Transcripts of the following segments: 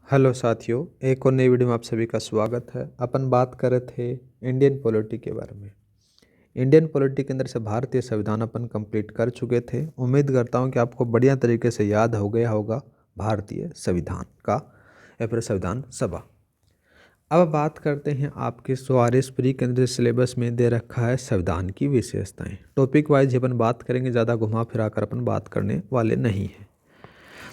Hello साथियों, एक और नई वीडियो में आप सभी का स्वागत है। अपन बात कर रहे थे इंडियन पॉलिटी के बारे में। इंडियन पॉलिटी के अंदर से भारतीय संविधान अपन कंप्लीट कर चुके थे। उम्मीद करता हूं कि आपको बढ़िया तरीके से याद हो गया होगा भारतीय संविधान का या फिर संविधान सभा। अब बात करते हैं आपके स्वारिस प्री केंद्रीय सिलेबस में दे रखा है संविधान की विशेषताएं। टॉपिक वाइज अपन बात करेंगे, ज़्यादा घुमा फिरा कर अपन बात करने वाले नहीं हैं।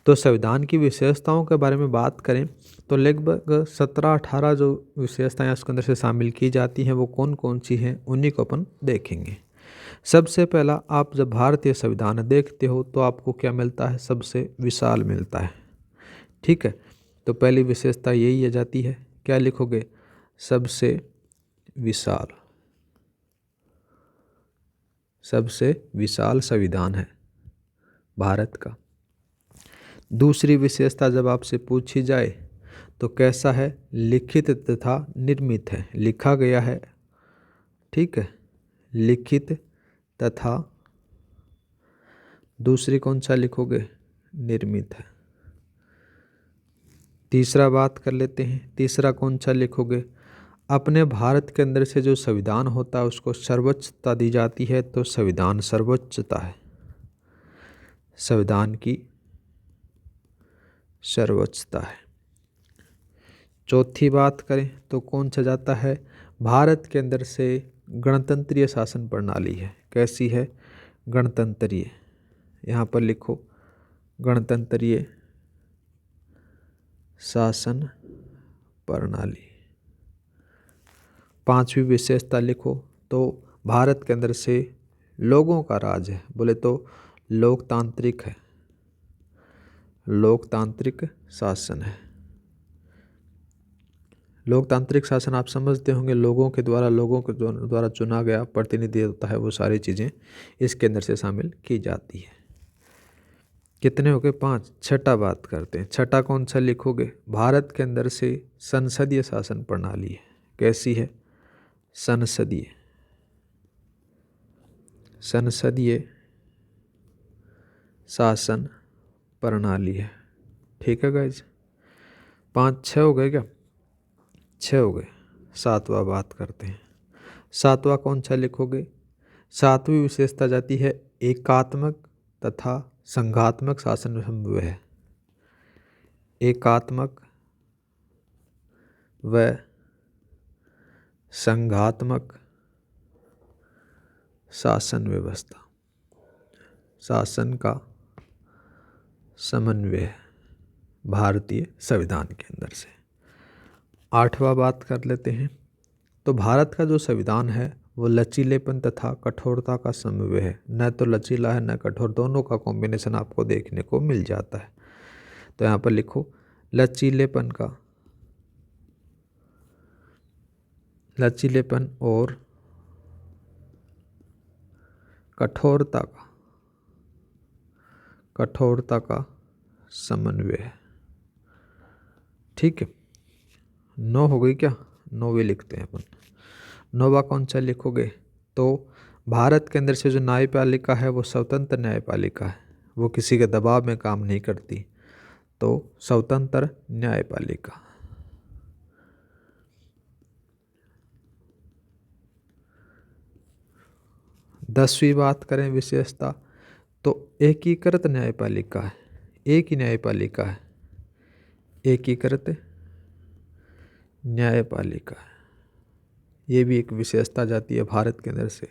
तो संविधान की विशेषताओं के बारे में बात करें तो लगभग 17-18 जो विशेषताएं उसके अंदर से शामिल की जाती हैं, वो कौन कौन सी हैं उन्हीं को अपन देखेंगे। सबसे पहला, आप जब भारतीय संविधान देखते हो तो आपको क्या मिलता है? सबसे विशाल मिलता है। ठीक है, तो पहली विशेषता यही आ जाती है। क्या लिखोगे? सबसे विशाल। सबसे विशाल संविधान है भारत का। दूसरी विशेषता जब आपसे पूछी जाए तो कैसा है? लिखित तथा निर्मित है, लिखा गया है। ठीक है, लिखित तथा दूसरी कौन सा लिखोगे? निर्मित है। तीसरा बात कर लेते हैं, तीसरा कौन सा लिखोगे? अपने भारत के अंदर से जो संविधान होता है उसको सर्वोच्चता दी जाती है, तो संविधान सर्वोच्चता है। संविधान की सर्वोच्चता है। चौथी बात करें तो कौन सा जाता है? भारत के अंदर से गणतंत्रीय शासन प्रणाली है। कैसी है? गणतंत्रीय। यहाँ पर लिखो गणतंत्रीय शासन प्रणाली। पांचवी विशेषता लिखो तो भारत के अंदर से लोगों का राज है। बोले तो लोकतांत्रिक है, लोकतांत्रिक शासन है। लोकतांत्रिक शासन आप समझते होंगे, लोगों के द्वारा चुना गया प्रतिनिधि होता है, वो सारी चीज़ें इसके अंदर से शामिल की जाती है। कितने हो गए? 5। छठा बात करते हैं। छठा कौन सा लिखोगे? भारत के अंदर से संसदीय शासन प्रणाली है। कैसी है? संसदीय। संसदीय शासन प्रणाली है। ठीक है गाइज, 5-6 हो गए क्या? 6 हो गए। सातवां बात करते हैं। सातवां कौन सा लिखोगे? सातवीं विशेषता जाती है एकात्मक तथा संघात्मक शासन समन्वय है। एकात्मक व संघात्मक शासन व्यवस्था, शासन का समन्वय है भारतीय संविधान के अंदर से। आठवां बात कर लेते हैं। तो भारत का जो संविधान है वो लचीलेपन तथा कठोरता का समन्वय है। न तो लचीला है न कठोर, दोनों का कॉम्बिनेशन आपको देखने को मिल जाता है। तो यहाँ पर लिखो लचीलेपन का, लचीलेपन और कठोरता का समन्वय है। ठीक है, 9 हो गई क्या? 9वीं लिखते हैं अपन। 9वां कौन सा लिखोगे? तो भारत के अंदर से जो न्यायपालिका है वो स्वतंत्र न्यायपालिका है, वो किसी के दबाव में काम नहीं करती। तो स्वतंत्र न्यायपालिका। 10वीं बात करें विशेषता, तो एकीकृत न्यायपालिका है। एक ही न्यायपालिका है, एकीकृत न्यायपालिका। ये भी एक विशेषता जाती है भारत के अंदर से।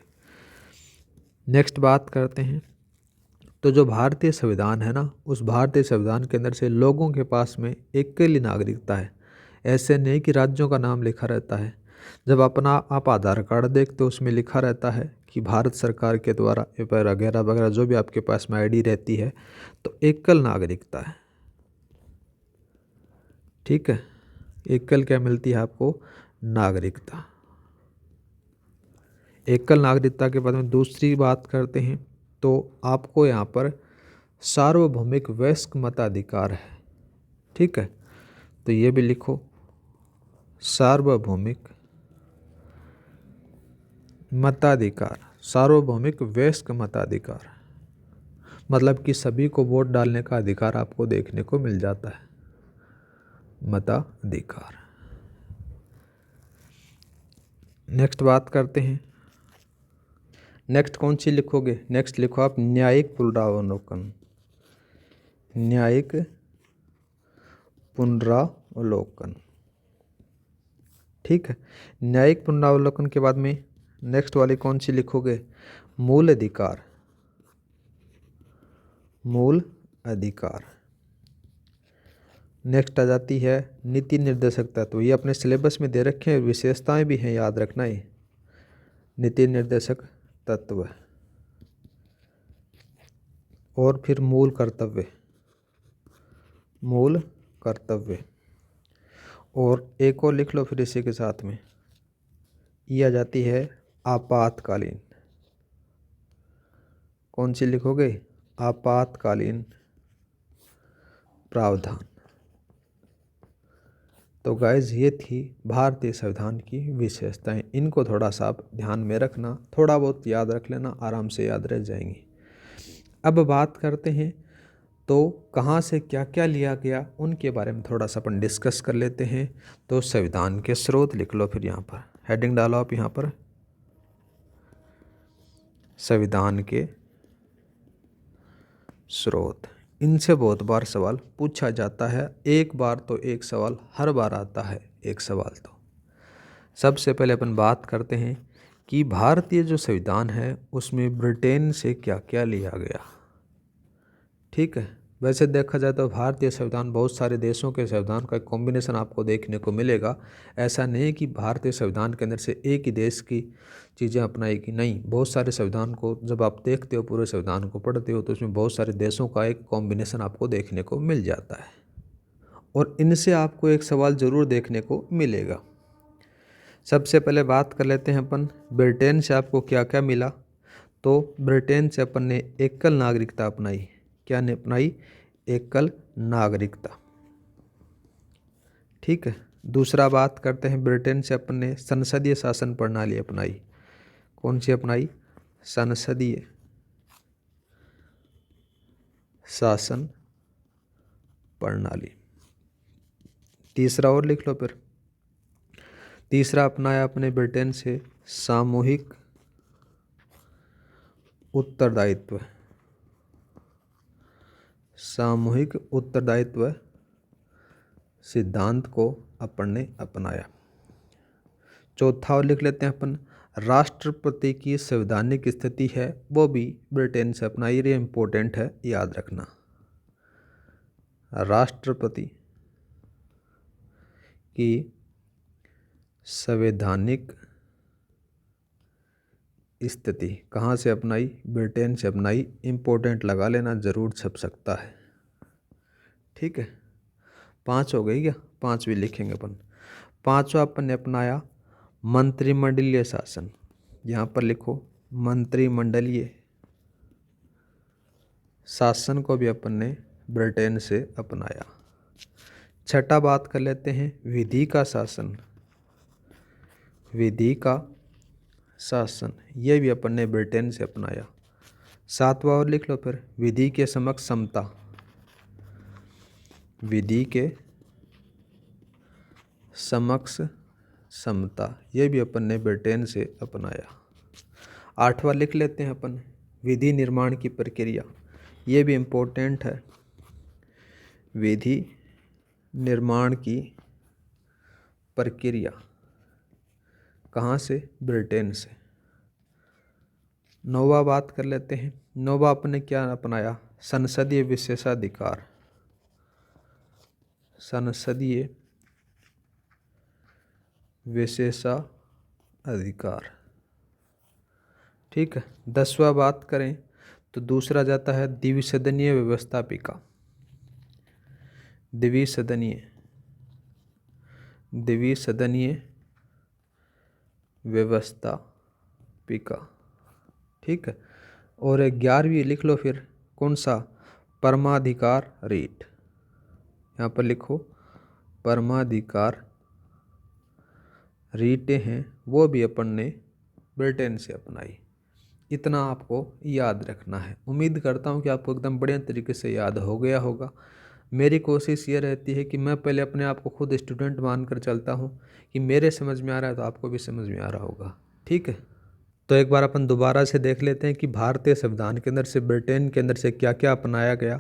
नेक्स्ट बात करते हैं। तो जो भारतीय संविधान है ना, उस भारतीय संविधान के अंदर से लोगों के पास में अकेली नागरिकता है। ऐसे नहीं कि राज्यों का नाम लिखा रहता है। जब अपना आप आधार कार्ड देखते हो उसमें लिखा रहता है कि भारत सरकार के द्वारा वगैरह वगैरह जो भी आपके पास में आईडी रहती है, तो एकल नागरिकता है। ठीक है, एकल क्या मिलती है आपको? नागरिकता। एकल नागरिकता के बाद में दूसरी बात करते हैं। तो आपको यहाँ पर सार्वभौमिक वयस्क मताधिकार है। ठीक है, तो ये भी लिखो सार्वभौमिक मताधिकार, सार्वभौमिक वयस्क मताधिकार, मतलब कि सभी को वोट डालने का अधिकार आपको देखने को मिल जाता है। मताधिकार। नेक्स्ट बात करते हैं, नेक्स्ट कौन सी लिखोगे? नेक्स्ट लिखो आप न्यायिक पुनरावलोकन। न्यायिक पुनरावलोकन, ठीक है। न्यायिक पुनरावलोकन के बाद में नेक्स्ट वाली कौन सी लिखोगे? मूल अधिकार। मूल अधिकार। नेक्स्ट आ जाती है नीति निर्देशक तत्व। ये अपने सिलेबस में दे रखे हैं, विशेषताएं भी हैं, याद रखना है। नीति निर्देशक तत्व और फिर मूल कर्तव्य। मूल कर्तव्य और एक और लिख लो फिर इसी के साथ में, ये आ जाती है आपातकालीन। कौन सी लिखोगे? आपातकालीन प्रावधान। तो गाइज ये थी भारतीय संविधान की विशेषताएं। इनको थोड़ा सा आप ध्यान में रखना, थोड़ा बहुत याद रख लेना, आराम से याद रह जाएंगी। अब बात करते हैं तो कहाँ से क्या क्या लिया गया, उनके बारे में थोड़ा सा अपन डिस्कस कर लेते हैं। तो संविधान के स्रोत लिख लो, फिर यहाँ पर हेडिंग डालो आप यहाँ पर, संविधान के स्रोत। इनसे बहुत बार सवाल पूछा जाता है, एक बार तो एक सवाल हर बार आता है, एक सवाल तो। सबसे पहले अपन बात करते हैं कि भारतीय जो संविधान है उसमें ब्रिटेन से क्या क्या लिया गया, ठीक है। वैसे देखा जाए तो भारतीय संविधान बहुत सारे देशों के संविधान का एक कॉम्बिनेशन आपको देखने को मिलेगा। ऐसा नहीं कि भारतीय संविधान के अंदर से एक ही देश की चीज़ें अपनाएगी, नहीं। बहुत सारे संविधान को जब आप देखते हो, पूरे संविधान को पढ़ते हो, तो उसमें बहुत सारे देशों का एक कॉम्बिनेशन आपको देखने को मिल जाता है और इनसे आपको एक सवाल ज़रूर देखने को मिलेगा। सबसे पहले बात कर लेते हैं अपन ब्रिटेन से आपको क्या क्या मिला। तो ब्रिटेन से अपन ने एकल नागरिकता अपनाई। क्या ने अपनाई? एकल नागरिकता, ठीक है। दूसरा बात करते हैं, ब्रिटेन से अपन ने संसदीय शासन प्रणाली अपनाई। कौन सी अपनाई? संसदीय शासन प्रणाली। तीसरा और लिख लो फिर, तीसरा अपनाया अपने ब्रिटेन से सामूहिक उत्तरदायित्व। सामूहिक उत्तरदायित्व सिद्धांत को अपन ने अपनाया। चौथा और लिख लेते हैं अपन, राष्ट्रपति की संवैधानिक स्थिति है वो भी ब्रिटेन से अपनाई। ये इम्पोर्टेंट है, याद रखना। राष्ट्रपति की संवैधानिक स्थिति कहाँ से अपनाई? ब्रिटेन से अपनाई। इम्पोर्टेंट लगा लेना, ज़रूर छप सकता है, ठीक है। 5 हो गई क्या? 5 भी लिखेंगे अपन। पांचवा अपन ने अपनाया मंत्रिमंडलीय शासन। यहाँ पर लिखो मंत्रिमंडलीय शासन को भी अपन ने ब्रिटेन से अपनाया। छठा बात कर लेते हैं विधि का शासन। विधि का शासन ये भी अपन ने ब्रिटेन से अपनाया। सातवां और लिख लो फिर, विधि के समक्ष समता। विधि के समक्ष समता ये भी अपन ने ब्रिटेन से अपनाया। आठवां लिख लेते हैं अपन, विधि निर्माण की प्रक्रिया। ये भी इम्पोर्टेंट है, विधि निर्माण की प्रक्रिया कहाँ से? ब्रिटेन से। नौवां बात कर लेते हैं, नौवां अपने क्या अपनाया? संसदीय विशेषाधिकार। संसदीय विशेषाधिकार, ठीक है। 10वां बात करें तो दूसरा जाता है द्विसदनीय व्यवस्थापिका। द्विसदनीय व्यवस्थापिका, ठीक है। और 11वीं लिख लो फिर, कौन सा? परमाधिकार रीट। यहाँ पर लिखो परमाधिकार रीटें हैं वो भी अपन ने ब्रिटेन से अपनाई। इतना आपको याद रखना है। उम्मीद करता हूँ कि आपको एकदम बढ़िया तरीके से याद हो गया होगा। मेरी कोशिश ये रहती है कि मैं पहले अपने आप को खुद स्टूडेंट मानकर चलता हूँ कि मेरे समझ में आ रहा है तो आपको भी समझ में आ रहा होगा। ठीक है, तो एक बार अपन दोबारा से देख लेते हैं कि भारतीय संविधान के अंदर से ब्रिटेन के अंदर से क्या क्या अपनाया गया।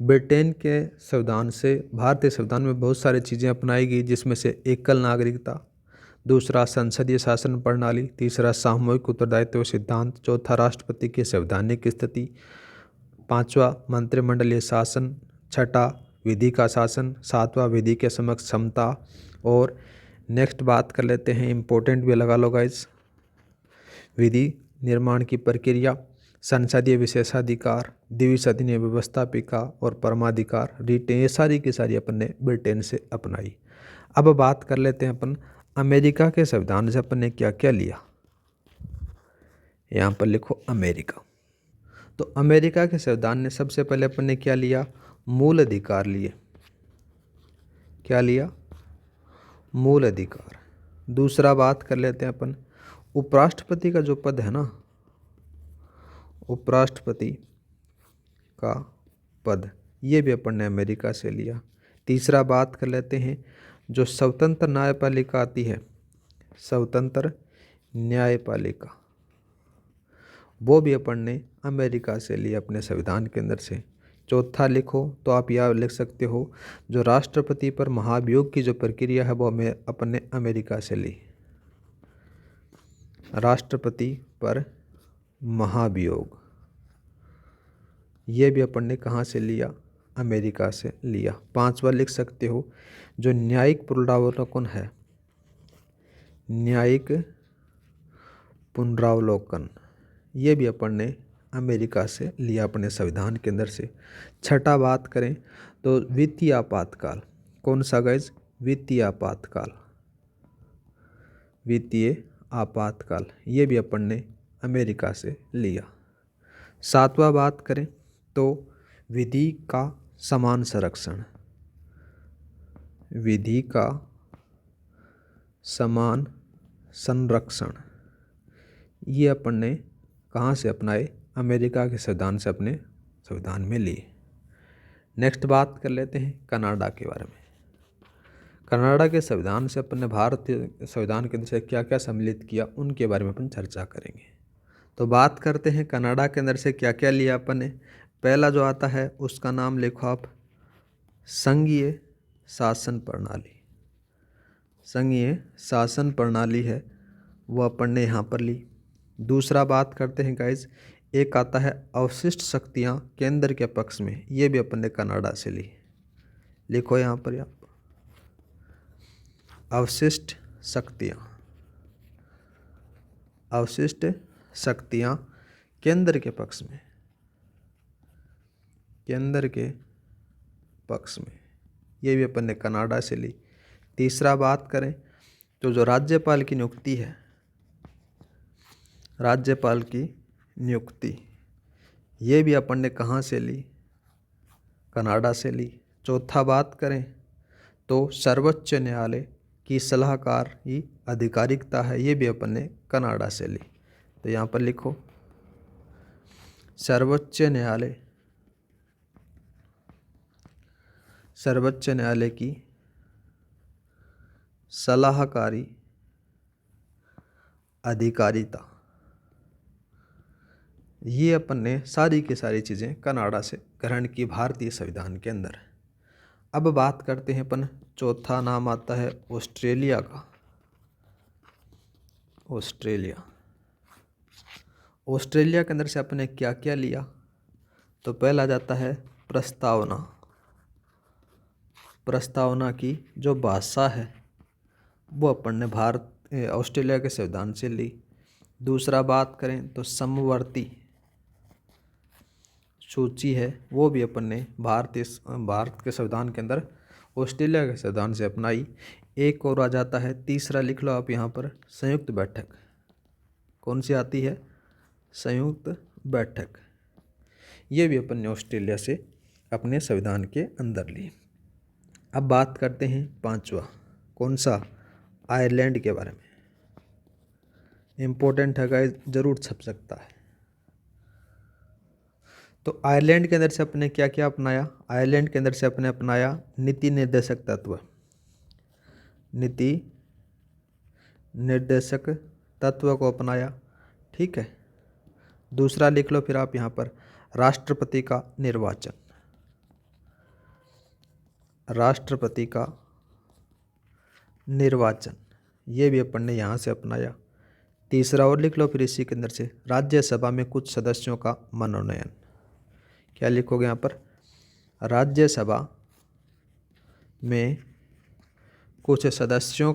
ब्रिटेन के संविधान से भारतीय संविधान में बहुत सारी चीज़ें अपनाई गई, जिसमें से एकल नागरिकता, दूसरा संसदीय शासन प्रणाली, तीसरा सामूहिक उत्तरदायित्व सिद्धांत, चौथा राष्ट्रपति की संवैधानिक स्थिति, पांचवा मंत्रिमंडलीय शासन, छठा विधि का शासन, सातवां विधि के समक्ष समता। और नेक्स्ट बात कर लेते हैं, इम्पोर्टेंट भी लगा लो गाइस, विधि निर्माण की प्रक्रिया, संसदीय विशेषाधिकार, द्विसदनीय व्यवस्थापिका और परमाधिकार, रिटेन, ये सारी की सारी अपन ने ब्रिटेन से अपनाई। अब बात कर लेते हैं अपन अमेरिका के संविधान से अपन ने क्या क्या लिया। यहाँ पर लिखो अमेरिका। तो अमेरिका के संविधान ने सबसे पहले अपन ने क्या लिया, मूल अधिकार लिए। क्या लिया, मूल अधिकार। दूसरा बात कर लेते हैं अपन उपराष्ट्रपति का जो पद है ना, उपराष्ट्रपति का पद, ये भी अपन ने अमेरिका से लिया। तीसरा बात कर लेते हैं जो स्वतंत्र न्यायपालिका आती है, स्वतंत्र न्यायपालिका, वो भी अपन ने अमेरिका से लिया अपने संविधान के अंदर से। चौथा लिखो तो आप यह लिख सकते हो जो राष्ट्रपति पर महाभियोग की जो प्रक्रिया है वो हमें अपन ने अमेरिका से ली। राष्ट्रपति पर महाभियोग, ये भी अपन ने कहाँ से लिया, अमेरिका से लिया। पांचवा लिख सकते हो जो न्यायिक पुनरावलोकन है, न्यायिक पुनरावलोकन, ये भी अपन ने अमेरिका से लिया अपने संविधान के अंदर से। छठा बात करें तो वित्तीय आपातकाल, कौन सा गाइज, वित्तीय आपातकाल, वित्तीय आपातकाल, ये भी अपन ने अमेरिका से लिया। सातवां बात करें तो विधि का समान संरक्षण, विधि का समान संरक्षण, ये अपन ने कहाँ से अपनाए, अमेरिका के संविधान से अपने संविधान में लिए। नेक्स्ट बात कर लेते हैं कनाडा के बारे में। कनाडा के संविधान से अपन ने भारतीय संविधान के अंदर से क्या क्या सम्मिलित किया, उनके बारे में अपन चर्चा करेंगे। तो बात करते हैं कनाडा के अंदर से क्या क्या लिया अपन ने। पहला जो आता है उसका नाम लिखो आप, संघीय शासन प्रणाली। संघीय शासन प्रणाली है वो अपन ने यहाँ पर ली। दूसरा बात करते हैं गाइज, एक आता है अवशिष्ट शक्तियाँ केंद्र के पक्ष में, ये भी अपन ने कनाडा से ली। लिखो यहाँ पर आप, अवशिष्ट शक्तियाँ, अवशिष्ट शक्तियाँ केंद्र के पक्ष में, केंद्र के पक्ष में, ये भी अपन ने कनाडा से ली। तीसरा बात करें तो जो राज्यपाल की नियुक्ति है, राज्यपाल की नियुक्ति, ये भी अपन ने कहाँ से ली, कनाडा से ली। चौथा बात करें तो सर्वोच्च न्यायालय की सलाहकारी आधिकारिकता है, ये भी अपन ने कनाडा से ली। तो यहाँ पर लिखो सर्वोच्च न्यायालय, सर्वोच्च न्यायालय की सलाहकारी अधिकारिता, ये अपन ने सारी की सारी चीज़ें कनाडा से ग्रहण की भारतीय संविधान के अंदर। अब बात करते हैं अपन, चौथा नाम आता है ऑस्ट्रेलिया का। ऑस्ट्रेलिया, ऑस्ट्रेलिया के अंदर से अपन ने क्या क्या लिया, तो पहला जाता है प्रस्तावना। प्रस्तावना की जो भाषा है वो अपन ने ऑस्ट्रेलिया के संविधान से ली। दूसरा बात करें तो समवर्ती सूची है, वो भी अपन ने भारत के संविधान के अंदर ऑस्ट्रेलिया के संविधान से अपनाई। एक और आ जाता है, तीसरा लिख लो आप यहाँ पर, संयुक्त बैठक। कौन सी आती है, संयुक्त बैठक, ये भी अपन ने ऑस्ट्रेलिया से अपने संविधान के अंदर ली। अब बात करते हैं पांचवा, कौन सा, आयरलैंड के बारे में। इम्पोर्टेंट है गाइस, जरूर छप सकता है। तो आयरलैंड के अंदर से अपने क्या क्या अपनाया? आयरलैंड के अंदर से अपने अपनाया नीति निर्देशक तत्व, नीति निर्देशक तत्व को अपनाया। ठीक है, दूसरा लिख लो फिर आप यहाँ पर, राष्ट्रपति का निर्वाचन, राष्ट्रपति का निर्वाचन, ये भी अपन ने यहाँ से अपनाया। तीसरा और लिख लो फिर इसी के अंदर से, राज्यसभा में कुछ सदस्यों का मनोनयन। क्या लिखोगे यहाँ पर? राज्यसभा में कुछ सदस्यों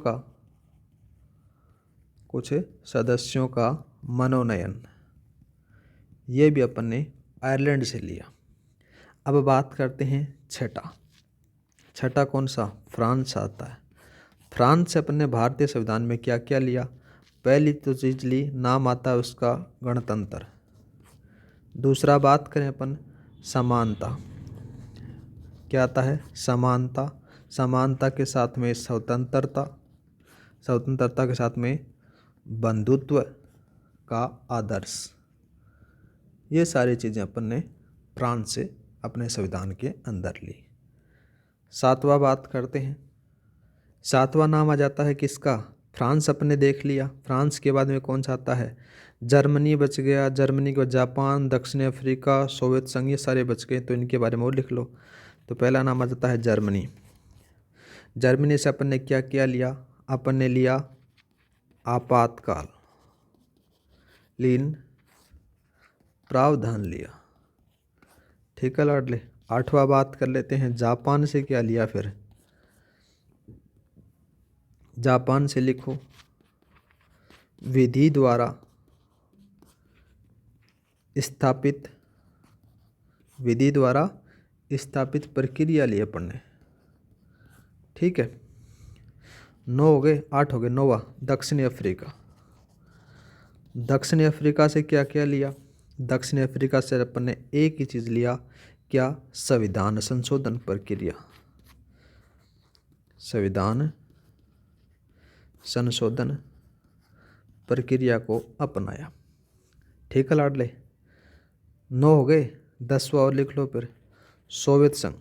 का मनोनयन, ये भी अपन ने आयरलैंड से लिया। अब बात करते हैं छठा कौन सा? फ्रांस आता है। फ्रांस से अपन ने भारतीय संविधान में क्या क्या लिया? पहली तो चीज ली, नाम आता है उसका गणतंत्र। दूसरा बात करें अपन समानता, क्या आता है? समानता। समानता के साथ में स्वतंत्रता, स्वतंत्रता के साथ में बंधुत्व का आदर्श, ये सारी चीज़ें अपन ने फ्रांस से अपने संविधान के अंदर ली। सातवां बात करते हैं, सातवां नाम आ जाता है किसका? फ्रांस अपने देख लिया। फ्रांस के बाद में कौन सा आता है? जर्मनी बच गया। जर्मनी के बाद जापान, दक्षिण अफ्रीका, सोवियत संघ, ये सारे बच गए, तो इनके बारे में और लिख लो। तो पहला नाम आ जाता है जर्मनी। जर्मनी से अपन ने क्या क्या लिया? अपन ने लिया आपातकालीन प्रावधान लिया। ठीक है लाडले। आठवां बात कर लेते हैं, जापान से क्या लिया? फिर जापान से लिखो विधि द्वारा स्थापित प्रक्रिया ली अपन ने। ठीक है, 9 हो गए, 8 हो गए। 9वां दक्षिण अफ्रीका। दक्षिण अफ्रीका से क्या क्या लिया? दक्षिण अफ्रीका से अपन ने एक ही चीज़ लिया, क्या? संविधान संशोधन प्रक्रिया, संविधान संशोधन प्रक्रिया को अपनाया। ठीक है लाडले, 9 हो गए। 10वां और लिख लो फिर, सोवियत संघ।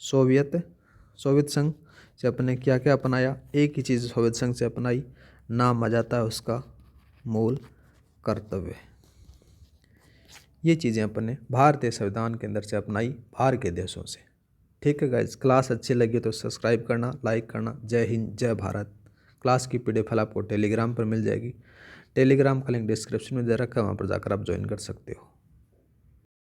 सोवियत संघ से अपने क्या क्या अपनाया? एक ही चीज़ सोवियत संघ से अपनाई, नाम आ जाता है उसका मूल कर्तव्य। ये चीज़ें अपन ने भारतीय संविधान के अंदर से अपनाई बाहर के देशों से। ठीक है गाइज, क्लास अच्छी लगी तो सब्सक्राइब करना, लाइक करना। जय हिंद, जय भारत। क्लास की PDF फाइल आपको टेलीग्राम पर मिल जाएगी। टेलीग्राम का लिंक डिस्क्रिप्शन में दे रखा है, वहाँ पर जाकर आप ज्वाइन कर सकते हो।